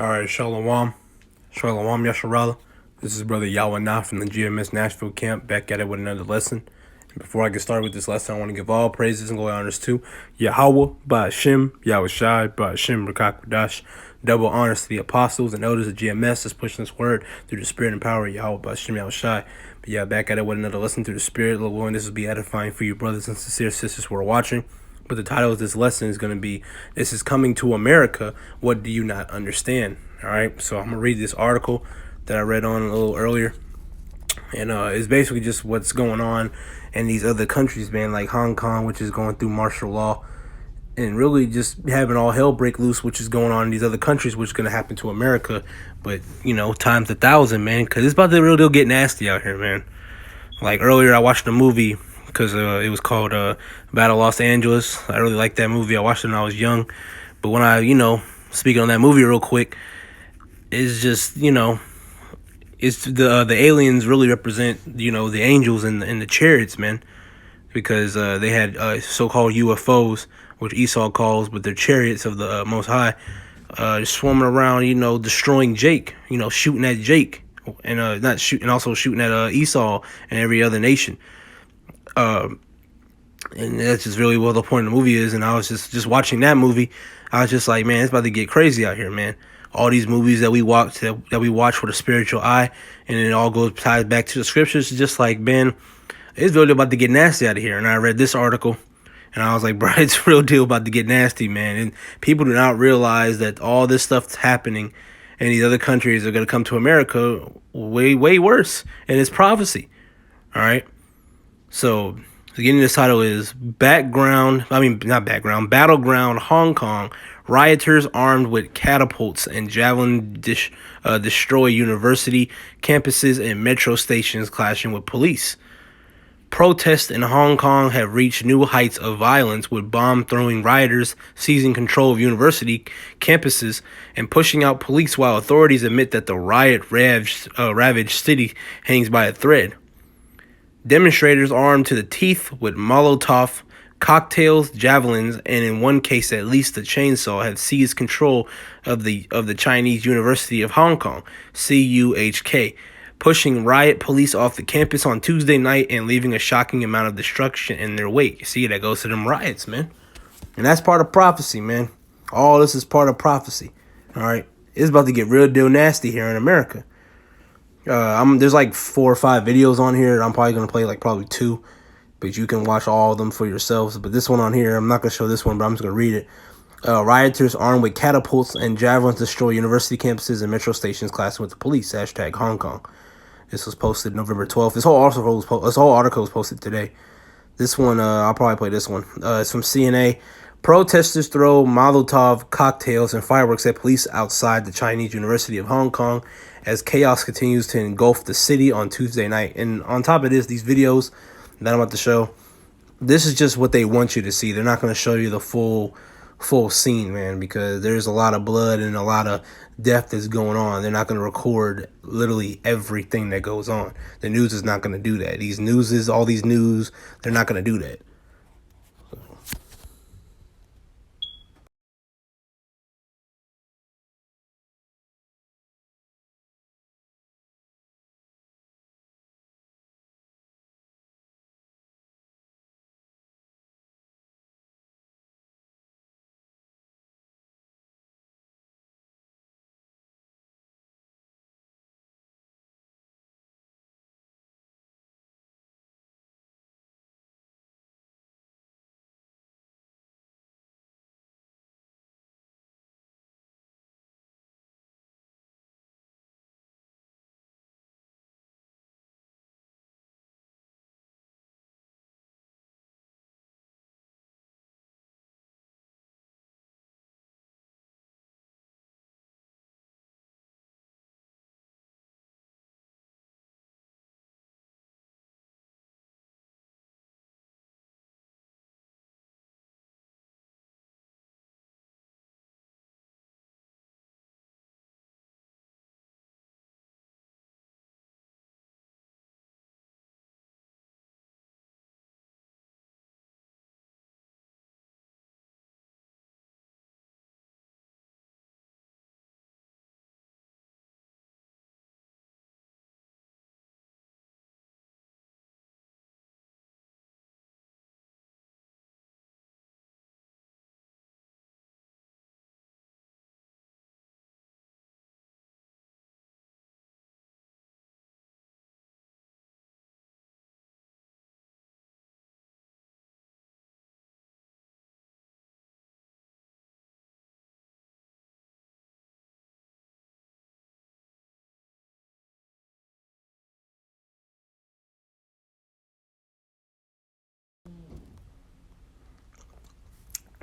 All right, Shalom. Shalom Yasharala. This is Brother Yawanah from the GMS Nashville camp, back at it with another lesson. And before I get started with this lesson, I want to give all praises and glory honors to Yahweh, Ba'ashim, Yahushai, Ba'ashim, Rakakwadash. Double honors to the apostles and elders of GMS that's pushing this word through the spirit and power of Yahweh, Ba'ashim, Yahushai. But yeah, back at it with another lesson through the spirit. Lord, this will be edifying for you brothers and sincere sisters who are watching. But the title of this lesson is going to be, This is Coming to America. What do you not understand? All right, so I'm going to read this article that I read on a little earlier. And it's basically just what's going on in these other countries, man, like Hong Kong, which is going through martial law. And really just having all hell break loose, which is going on in these other countries, which is going to happen to America. But, times 1,000, man, because it's about to real deal get nasty out here, man. Like earlier, I watched a movie because it was called Battle Los Angeles. I really liked that movie. I watched it when I was young. But when I, speaking on that movie real quick, it's just, it's the aliens really represent, the angels and the chariots, man. Because they had so-called UFOs, which Esau calls, but they're chariots of the Most High, swarming around, destroying Jake, shooting at Jake, and not shoot, and also shooting at Esau and every other nation. And that's just really what the point of the movie is. And I was just watching that movie. I was just like, man, it's about to get crazy out here, man. All these movies that we watch that we watch with a spiritual eye, and it all ties back to the scriptures. It's just like, man, it's really about to get nasty out of here. And I read this article, and I was like, bro, it's real deal about to get nasty, man. And people do not realize that all this stuff's happening, and these other countries are going to come to America way, way worse. And it's prophecy. All right. So, again, this title is Battleground Hong Kong. Rioters armed with catapults and javelin destroy university campuses and metro stations, clashing with police. Protests in Hong Kong have reached new heights of violence, with bomb-throwing rioters seizing control of university campuses and pushing out police, while authorities admit that the ravaged city hangs by a thread. Demonstrators armed to the teeth with Molotov cocktails, javelins, and in one case at least a chainsaw, have seized control of the Chinese University of Hong Kong, CUHK, pushing riot police off the campus on Tuesday night and leaving a shocking amount of destruction in their wake. See, that goes to them riots, man. And that's part of prophecy, man. All this is part of prophecy. All right. It's about to get real deal nasty here in America. There's like 4 or 5 videos on here. I'm probably gonna play like probably 2, but you can watch all of them for yourselves. But this one on here, I'm not gonna show this one, but I'm just gonna read it. Rioters armed with catapults and javelins destroy university campuses and metro stations, clashing with the police. # Hong Kong. This was posted November 12th. This whole article was posted today. This one, I'll probably play this one. It's from CNA. Protesters throw Molotov cocktails and fireworks at police outside the Chinese University of Hong Kong as chaos continues to engulf the city on Tuesday night. And on top of this, these videos that I'm about to show, this is just what they want you to see. They're not going to show you the full scene, man, because there's a lot of blood and a lot of death that's going on. They're not going to record literally everything that goes on. The news is not going to do that. All these news, they're not going to do that.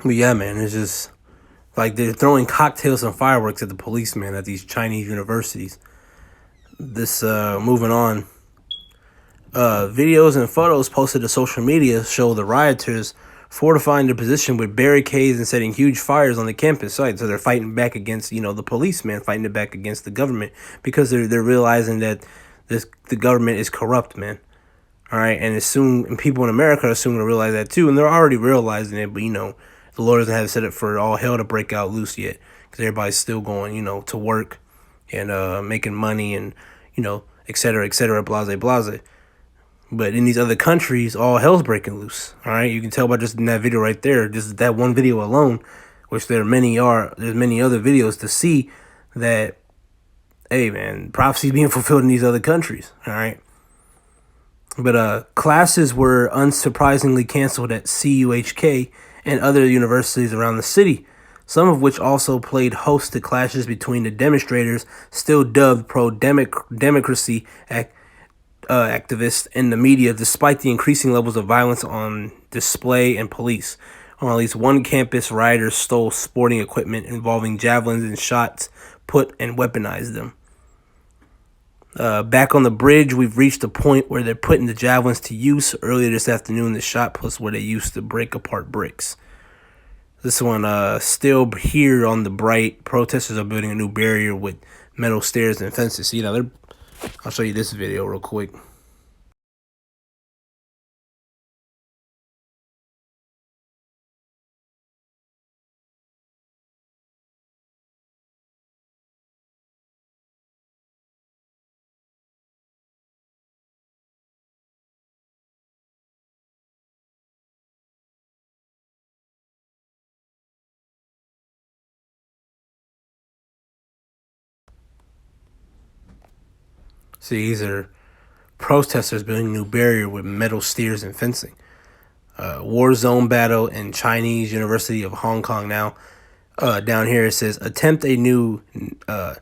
But yeah, man, it's just like they're throwing cocktails and fireworks at the policemen at these Chinese universities. This moving on. Videos and photos posted to social media show the rioters fortifying their position with barricades and setting huge fires on the campus site. So they're fighting back against, the policemen, fighting it back against the government because they're realizing that the government is corrupt, man. All right, and people in America are soon to realize that too, and they're already realizing it. But the Lord doesn't have it set up for all hell to break out loose yet, because everybody's still going, to work and making money and et cetera, blase blase. But in these other countries, all hell's breaking loose. All right, you can tell by just in that video right there, just that one video alone, which there's many other videos to see that, hey man, prophecy being fulfilled in these other countries. All right. But classes were unsurprisingly canceled at CUHK and other universities around the city, some of which also played host to clashes between the demonstrators, still dubbed pro-democracy activists, and the media, despite the increasing levels of violence on display and police. On at least one campus, rioters stole sporting equipment involving javelins and shots put and weaponized them. Back on the bridge, we've reached a point where they're putting the javelins to use. Earlier this afternoon, the shot puts where they used to break apart bricks. This one, still here on the Bright, protesters are building a new barrier with metal stairs and fences. I'll show you this video real quick. See, these are protesters building a new barrier with metal stairs and fencing. War zone battle in Chinese University of Hong Kong now. Down here it says, attempt a new I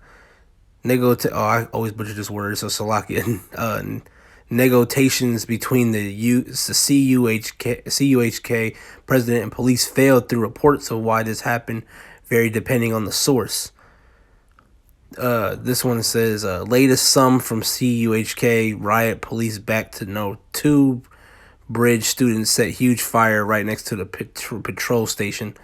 always butcher this word, so Salakia. Negotiations between the CUHK president and police failed through reports of why this happened, vary depending on the source. This one says, latest sum from CUHK riot police back to no 2 bridge students set huge fire right next to the patrol station.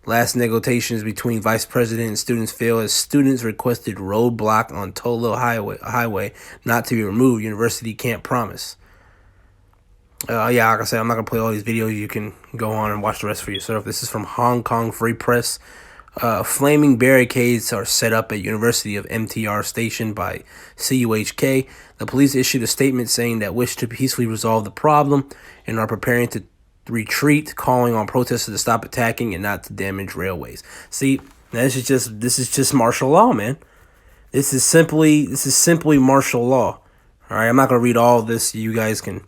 Last negotiations between vice president and students failed as students requested roadblock on Tolo highway not to be removed. University can't promise. Like I said, I'm not going to play all these videos. You can go on and watch the rest for yourself. This is from Hong Kong Free Press. Flaming barricades are set up at University of MTR station by CUHK. The police issued a statement saying that wish to peacefully resolve the problem and are preparing to retreat, calling on protesters to stop attacking and not to damage railways. See, this is just martial law, man. This is simply martial law. All right, I'm not gonna read all of this. You guys can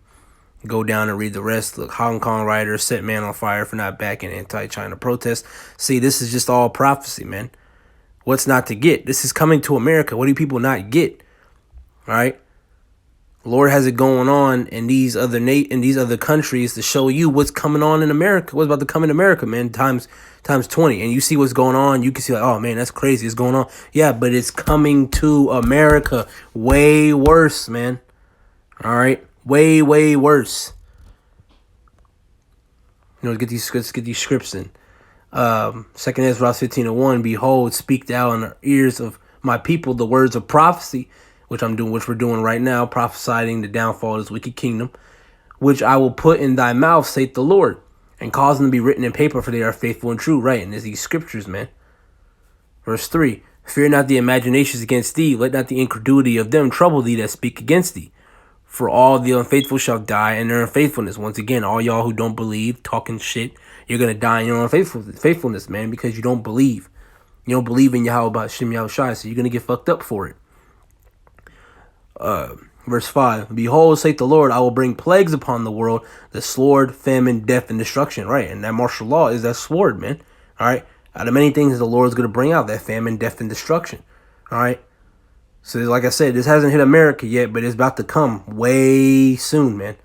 go down and read the rest. Look, Hong Kong rioters set man on fire for not backing anti-China protests. See, this is just all prophecy, man. What's not to get? This is coming to America. What do people not get? All right. Lord has it going on in these other countries to show you what's coming on in America. What's about to come in America, man? Times 20. And you see what's going on. You can see like, oh man, that's crazy. It's going on. Yeah, but it's coming to America. Way worse, man. All right. Way worse. Let's get these scripts in. 2 Ezra 15:1. Behold, speak thou in the ears of my people the words of prophecy, which we're doing right now, prophesying the downfall of this wicked kingdom, which I will put in thy mouth, saith the Lord, and cause them to be written in paper, for they are faithful and true. Right, and there's these scriptures, man. Verse 3. Fear not the imaginations against thee, let not the incredulity of them trouble thee that speak against thee. For all the unfaithful shall die in their unfaithfulness. Once again, all y'all who don't believe, talking shit, you're going to die in your unfaithfulness, man, because you don't believe. You don't believe in Yahweh Shem Yahushai, so you're going to get fucked up for it. Verse 5. Behold, saith the Lord, I will bring plagues upon the world, the sword, famine, death, and destruction. Right, and that martial law is that sword, man. All right, out of many things the Lord's going to bring out, that famine, death, and destruction. All right. So, like I said, this hasn't hit America yet, but it's about to come way soon, man.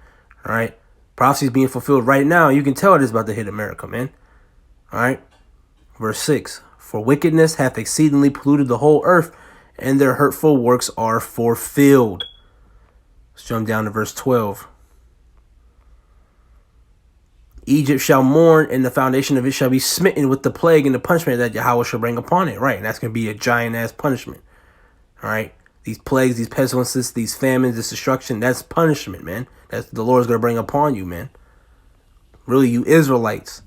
All right. Prophecy is being fulfilled right now. You can tell it is about to hit America, man. All right. Verse 6. For wickedness hath exceedingly polluted the whole earth, and their hurtful works are fulfilled. Let's jump down to verse 12. Egypt shall mourn, and the foundation of it shall be smitten with the plague and the punishment that Yahweh shall bring upon it. Right, and that's going to be a giant-ass punishment. All right? These plagues, these pestilences, these famines, this destruction, that's punishment, man. That's the Lord's going to bring upon you, man. Really, you Israelites.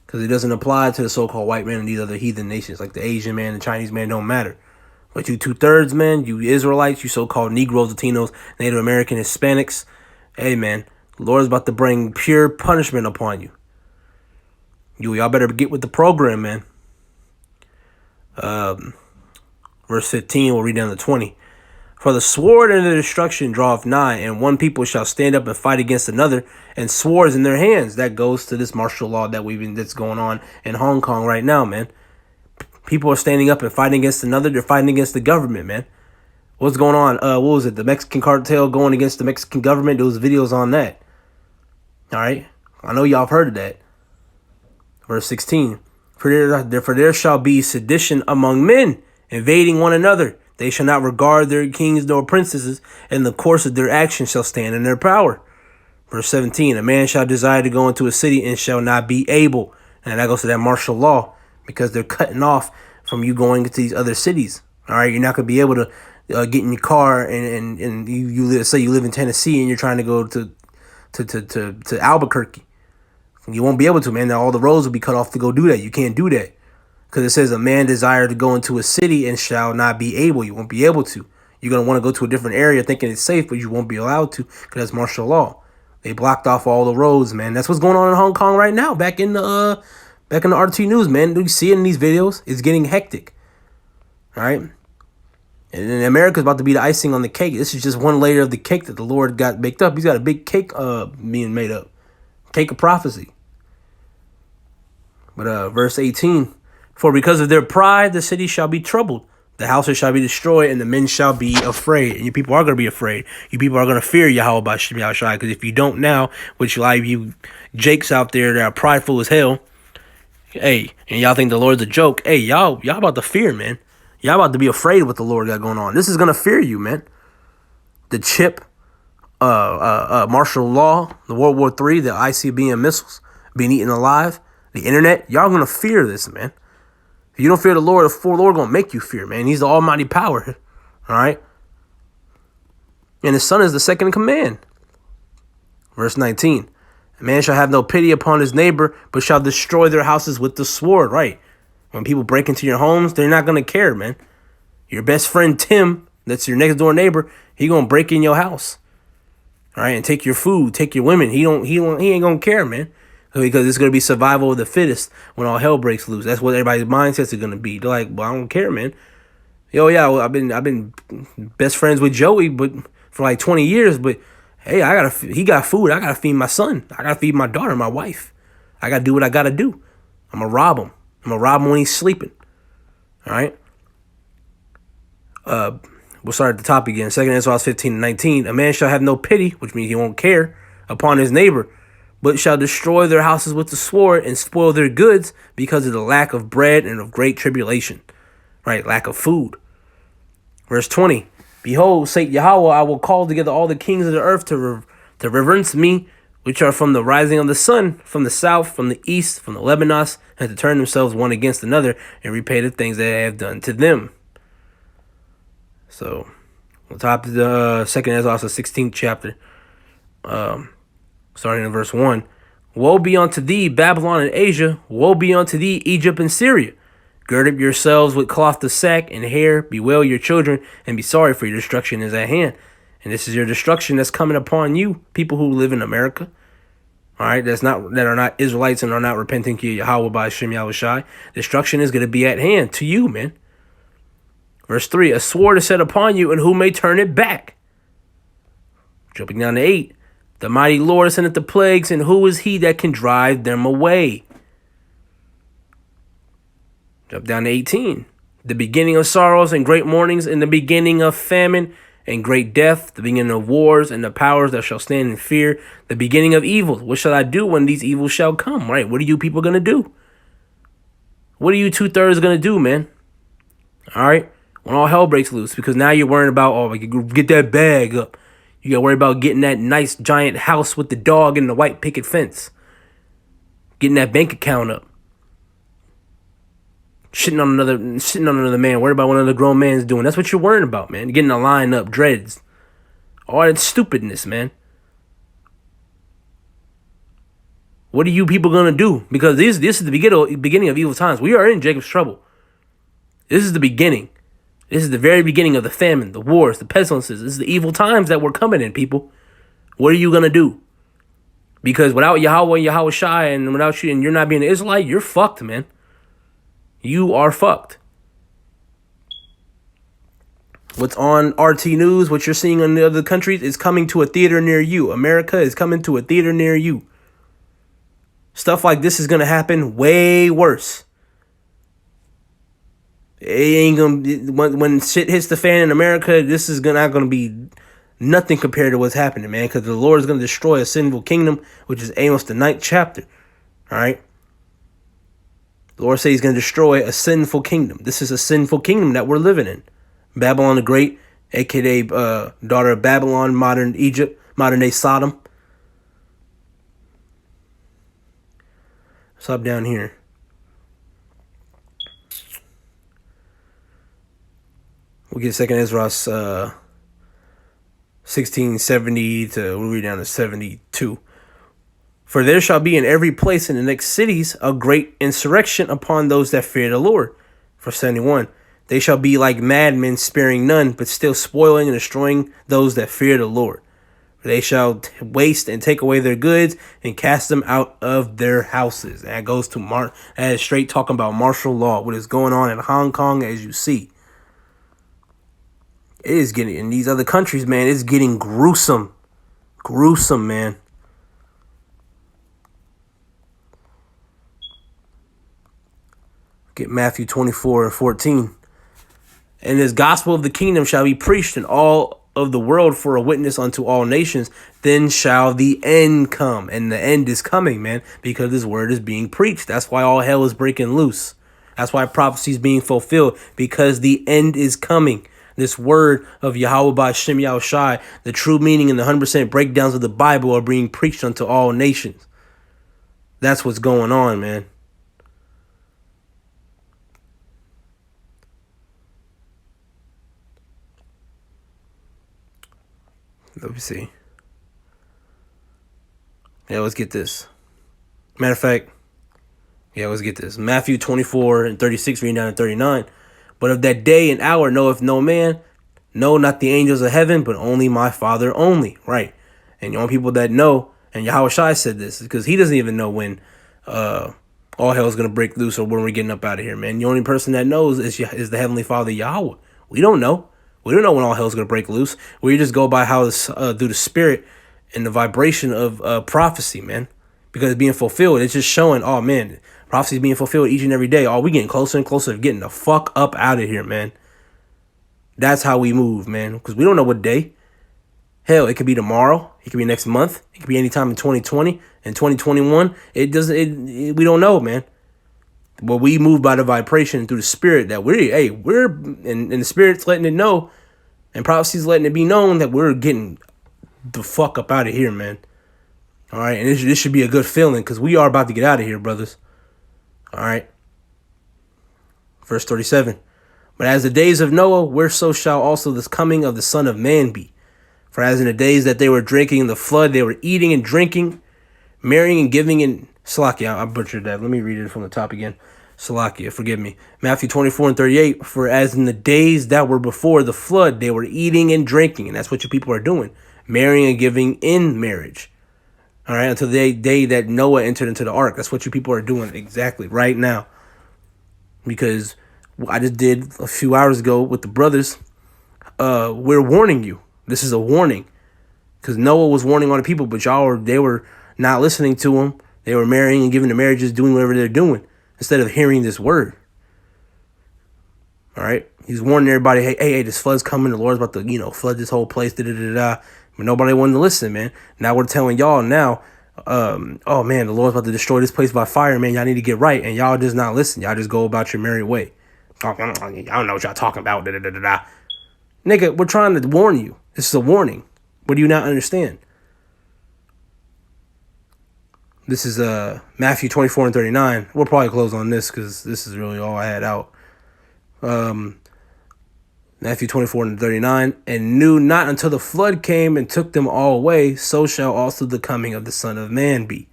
Because it doesn't apply to the so-called white man and these other heathen nations. Like the Asian man and Chinese man don't matter. But you 2/3, man, you Israelites, you so-called Negroes, Latinos, Native American, Hispanics. Hey, man, the Lord's about to bring pure punishment upon you. Y'all better get with the program, man. Verse 15, we'll read down to 20. For the sword and the destruction draweth nigh, and one people shall stand up and fight against another, and swords in their hands. That goes to this martial law that's going on in Hong Kong right now, man. People are standing up and fighting against another. They're fighting against the government, man. What's going on? What was it? The Mexican cartel going against the Mexican government? There was videos on that. All right? I know y'all have heard of that. Verse 16. For there shall be sedition among men, invading one another. They shall not regard their kings nor princesses, and the course of their actions shall stand in their power. Verse 17. A man shall desire to go into a city and shall not be able. And that goes to that martial law, because they're cutting off from you going into these other cities. All right, you're not going to be able to get in your car and say you live in Tennessee and you're trying to go to Albuquerque. You won't be able to, man. All the roads will be cut off to go do that. You can't do that. Because it says a man desire to go into a city and shall not be able. You won't be able to. You're going to want to go to a different area thinking it's safe, but you won't be allowed to because that's martial law. They blocked off all the roads, man. That's what's going on in Hong Kong right now. Back in the RT News, man. Do you see it in these videos? It's getting hectic. All right? And then America's about to be the icing on the cake. This is just one layer of the cake that the Lord got baked up. He's got a big cake being made up. Cake of prophecy. But verse 18. For because of their pride, the city shall be troubled. The houses shall be destroyed, and the men shall be afraid. And you people are going to be afraid. You people are going to fear Yahweh by Shem Yahushai. Because if you don't now, which a lot of you jakes out there that are prideful as hell, hey, and y'all think the Lord's a joke, hey, y'all about to fear, man. Y'all about to be afraid of what the Lord got going on. This is going to fear you, man. The chip, martial law, the World War III, the ICBM missiles being eaten alive, the internet, y'all going to fear this, man. If you don't fear the Lord going to make you fear, man. He's the almighty power, all right? And his son is the second in command. Verse 19, a man shall have no pity upon his neighbor, but shall destroy their houses with the sword, right? When people break into your homes, they're not going to care, man. Your best friend, Tim, that's your next door neighbor, he going to break in your house, all right? And take your food, take your women. He ain't going to care, man. Because it's going to be survival of the fittest when all hell breaks loose. That's what everybody's mindsets are going to be. They're like, well, I don't care, man. Yo, yeah, well, I've been best friends with Joey, but for like 20 years. But hey, he got food. I gotta feed my son. I gotta feed my daughter, my wife. I gotta do what I gotta do. I'm gonna rob him. I'm gonna rob him when he's sleeping. All right. We'll start at the top again. 2 Ezra 15:19. A man shall have no pity, which means he won't care, upon his neighbor, but shall destroy their houses with the sword and spoil their goods because of the lack of bread and of great tribulation. Right, lack of food. Verse 20. Behold, saith Yahweh, I will call together all the kings of the earth to reverence me, which are from the rising of the sun, from the south, from the east, from the Lebanon, and to turn themselves one against another and repay the things that I have done to them. So, on top of the 2 Ezra 16th chapter, starting in verse 1. Woe be unto thee, Babylon and Asia. Woe be unto thee, Egypt and Syria. Gird up yourselves with cloth of sack and hair. Bewail your children and be sorry, for your destruction is at hand. And this is your destruction that's coming upon you, people who live in America. All right, that are not Israelites and are not repenting to Yahweh by Shem Yahushai. Destruction is going to be at hand to you, man. Verse 3. A sword is set upon you, and who may turn it back? Jumping down to 8. The mighty Lord sendeth the plagues, and who is he that can drive them away? Jump down to 18. The beginning of sorrows and great mournings, and the beginning of famine and great death, the beginning of wars and the powers that shall stand in fear, the beginning of evils. What shall I do when these evils shall come? Right? What are you people going to do? What are you 2/3 gonna do, man? All right, when all hell breaks loose, because now you're worrying about, oh, get that bag up. You gotta worry about getting that nice giant house with the dog and the white picket fence, getting that bank account up, shitting on another man, worried about what another grown man's doing. That's what you're worrying about, man. Getting a line up, dreads, all that stupidness, man. What are you people gonna do? Because this is the beginning of evil times. We are in Jacob's trouble. This is the beginning. This is the very beginning of the famine, the wars, the pestilences. This is the evil times that we're coming in, people. What are you gonna do? Because without Yahweh, Yahweh Shai, and without you, and you're not being an Israelite, you're fucked, man. You are fucked. What's on RT News, what you're seeing in the other countries, is coming to a theater near you. America is coming to a theater near you. Stuff like this is gonna happen way worse. It ain't gonna when shit hits the fan in America. This is not gonna be nothing compared to what's happening, man. Because the Lord is gonna destroy a sinful kingdom, which is Amos the 9th chapter. All right. The Lord says He's gonna destroy a sinful kingdom. This is a sinful kingdom that we're living in. Babylon the Great, aka daughter of Babylon, modern Egypt, modern day Sodom. What's up down here? We'll get 2nd Ezra 1670 to, we'll read down to 72. For there shall be in every place in the next cities a great insurrection upon those that fear the Lord. Verse 71. They shall be like madmen, sparing none, but still spoiling and destroying those that fear the Lord. For they shall waste and take away their goods and cast them out of their houses. And that goes to that is straight talking about martial law, what is going on in Hong Kong, as you see. It is getting, in these other countries, man, it's getting gruesome. Gruesome, man. Get Matthew 24:14. And this gospel of the kingdom shall be preached in all of the world for a witness unto all nations. Then shall the end come. And the end is coming, man, because this word is being preached. That's why all hell is breaking loose. That's why prophecy is being fulfilled, because the end is coming. This word of Yahweh Ba'Shem Yahweh Shai, the true meaning and the 100% breakdowns of the Bible are being preached unto all nations. That's what's going on, man. Let me see. Yeah, let's get this. Matter of fact, let's get this. Matthew 24:36, reading down to 39. But of that day and hour knoweth no man, no, not the angels of heaven, but only my Father only. Right. And the only people that know, and Yahweh Shai said this, because he doesn't even know when all hell is going to break loose or when we're getting up out of here, man. The only person that knows is the Heavenly Father, Yahweh. We don't know. We don't know when all hell is going to break loose. We just go by how this, through the spirit and the vibration of prophecy, man. Because it's being fulfilled. It's just showing, oh, man, prophecy is being fulfilled each and every day. Oh, we getting closer and closer to getting the fuck up out of here, man. That's how we move, man. Because we don't know what day. Hell, it could be tomorrow. It could be next month. It could be anytime in 2020 and 2021. We don't know, man. But we move by the vibration through the spirit that we're and the spirit's letting it know, and prophecy's letting it be known that we're getting the fuck up out of here, man. All right, and this should be a good feeling, because we are about to get out of here, brothers. All right. Verse 37. But as the days of Noah, whereso shall also this coming of the Son of Man be? For as in the days that they were drinking in the flood, they were eating and drinking, marrying and giving in... Salakia, I butchered that. Let me read it from the top again. Salakia, forgive me. Matthew 24:38. For as in the days that were before the flood, they were eating and drinking. And that's what you people are doing. Marrying and giving in marriage. All right, until the day that Noah entered into the ark. That's what you people are doing exactly right now. Because I just did a few hours ago with the brothers. We're warning you. This is a warning. Because Noah was warning all the people, but they were not listening to him. They were marrying and giving the marriages, doing whatever they're doing, instead of hearing this word. All right? He's warning everybody, hey, this flood's coming. The Lord's about to, flood this whole place, da-da-da-da. But nobody wanted to listen, man. Now we're telling y'all now, Oh man, the Lord's about to destroy this place by fire, man. Y'all need to get right, and y'all just not listen. Y'all just go about your merry way. Oh, I don't know what y'all talking about. Da, da, da, da, da. Nigga, we're trying to warn you. This is a warning. What do you not understand? This is Matthew 24:39. We'll probably close on this because this is really all I had out. Matthew 24:39, and knew not until the flood came and took them all away, so shall also the coming of the Son of Man be.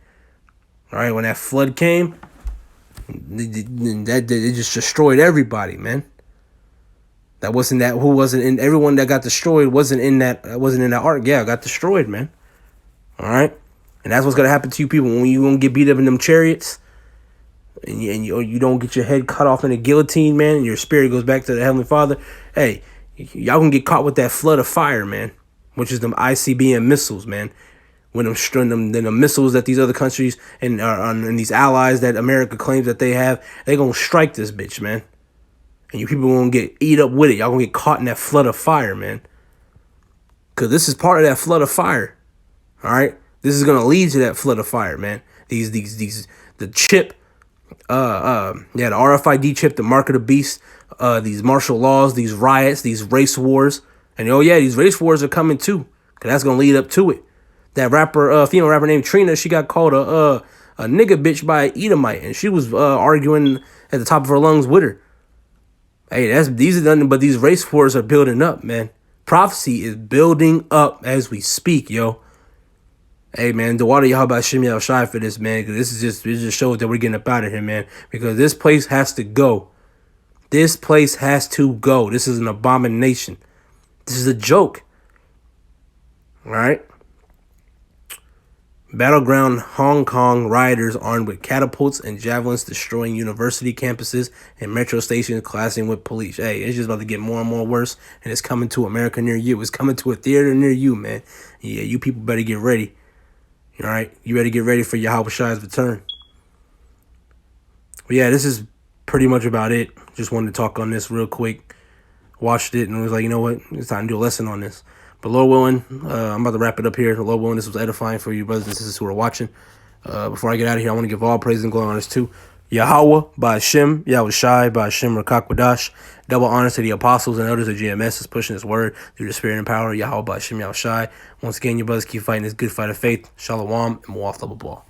All right, when that flood came, it just destroyed everybody, man. Everyone that got destroyed wasn't in that ark. Yeah, got destroyed, man. All right, and that's what's gonna happen to you people when you gonna get beat up in them chariots, and you don't get your head cut off in a guillotine, man, and your spirit goes back to the Heavenly Father. Hey, y'all gonna get caught with that flood of fire, man, which is them ICBM missiles, man. When the missiles that these other countries and these allies that America claims that they gonna strike this bitch, man. And you people gonna get eat up with it. Y'all gonna get caught in that flood of fire, man. Cause this is part of that flood of fire. All right, this is gonna lead to that flood of fire, man. The chip, the RFID chip, the mark of the beast, these martial laws, these riots, these race wars, and these race wars are coming too. Cause that's gonna lead up to it. That female rapper named Trina, she got called a nigga bitch by an Edomite, and she was arguing at the top of her lungs with her. Hey, these are nothing but these race wars are building up, man. Prophecy is building up as we speak, yo. Hey, man, the water y'all about shimmy out shy for this, man, because it just shows that we're getting up out of here, man. Because this place has to go. This place has to go. This is an abomination. This is a joke. All right. Battleground Hong Kong rioters armed with catapults and javelins destroying university campuses and metro stations clashing with police. Hey, it's just about to get more and more worse, and it's coming to America near you. It's coming to a theater near you, man. Yeah, you people better get ready. All right? You better get ready for Yahweh Shai's return. But yeah, this is pretty much about it. Just wanted to talk on this real quick. Watched it and was like, you know what? It's time to do a lesson on this. But Lord willing, I'm about to wrap it up here. Lord willing, this was edifying for you brothers and sisters who are watching. Before I get out of here, I want to give all praise and glory honors to Yahweh by Hashem, Yahweh Shai by Hashem Rakakwadash. Double honors to the apostles and elders of GMS is pushing this word through the spirit and power of Yahweh by Hashem, Yahweh Shai. Once again, you brothers keep fighting this good fight of faith. Shalom and Muaf Ball.